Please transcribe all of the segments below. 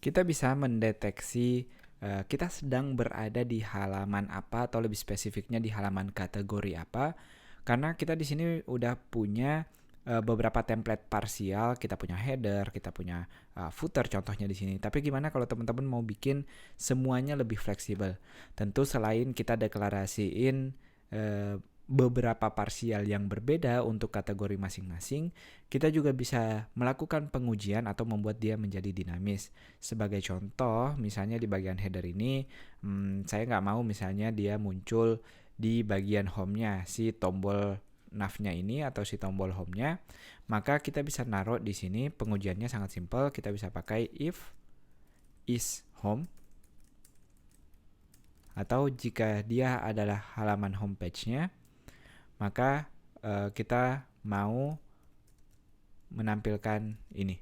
Kita bisa mendeteksi kita sedang berada di halaman apa atau lebih spesifiknya di halaman kategori apa, karena kita di sini udah punya beberapa template parsial, kita punya header, kita punya footer contohnya di sini. Tapi gimana kalau teman-teman mau bikin semuanya lebih fleksibel? Tentu selain kita deklarasiin beberapa parsial yang berbeda untuk kategori masing-masing, kita juga bisa melakukan pengujian atau membuat dia menjadi dinamis. Sebagai contoh, misalnya di bagian header ini, saya nggak mau misalnya dia muncul di bagian home-nya, si tombol nav-nya ini atau si tombol home-nya, maka kita bisa naruh di sini. Pengujiannya sangat simpel, kita bisa pakai if is home, atau jika dia adalah halaman homepage-nya, maka kita mau menampilkan ini.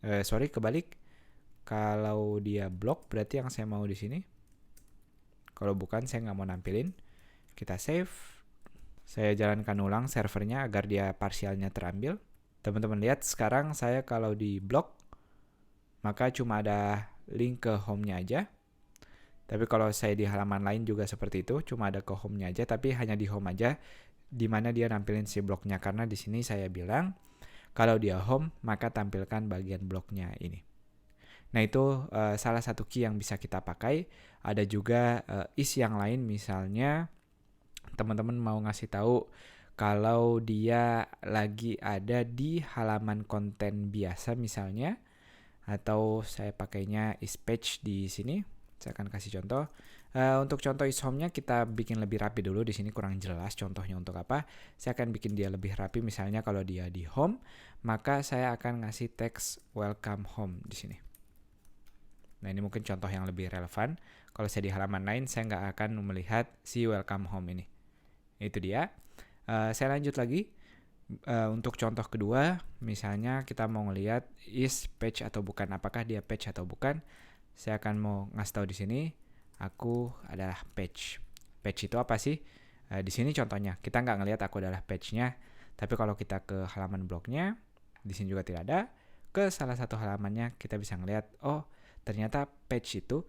Kebalik. Kalau dia blok berarti yang saya mau di sini. Kalau bukan saya nggak mau nampilin. Kita save. Saya jalankan ulang servernya agar dia parsialnya terambil. Teman-teman lihat sekarang saya kalau di blok maka cuma ada link ke home-nya aja. Tapi kalau saya di halaman lain juga seperti itu, cuma ada ke home-nya aja, tapi hanya di home aja di mana dia nampilin si bloknya, karena di sini saya bilang kalau dia home maka tampilkan bagian bloknya ini. Nah itu salah satu key yang bisa kita pakai. Ada juga is yang lain, misalnya teman-teman mau ngasih tahu kalau dia lagi ada di halaman konten biasa misalnya, atau saya pakainya is page di sini. Saya akan kasih contoh. Untuk contoh is home-nya kita bikin lebih rapi dulu. Di sini kurang jelas contohnya untuk apa. Saya akan bikin dia lebih rapi. Misalnya kalau dia di home, maka saya akan ngasih teks welcome home di sini. Nah ini mungkin contoh yang lebih relevan. Kalau saya di halaman lain, saya nggak akan melihat si welcome home ini. Itu dia. Saya lanjut lagi. Untuk contoh kedua, misalnya kita mau ngelihat is page atau bukan, apakah dia page atau bukan. Saya akan mau ngasih tahu di sini, aku adalah page. Page itu apa sih? Di sini contohnya, kita nggak ngelihat aku adalah page-nya, tapi kalau kita ke halaman blognya, di sini juga tidak ada. Ke salah satu halamannya kita bisa ngelihat, oh ternyata page itu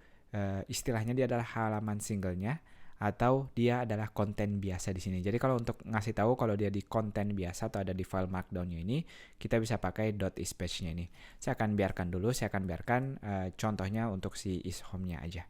istilahnya dia adalah halaman singlenya, atau dia adalah konten biasa di sini. Jadi kalau untuk ngasih tahu kalau dia di konten biasa atau ada di file markdown-nya ini, kita bisa pakai .ispage-nya ini. Saya akan biarkan contohnya untuk si ishome-nya aja.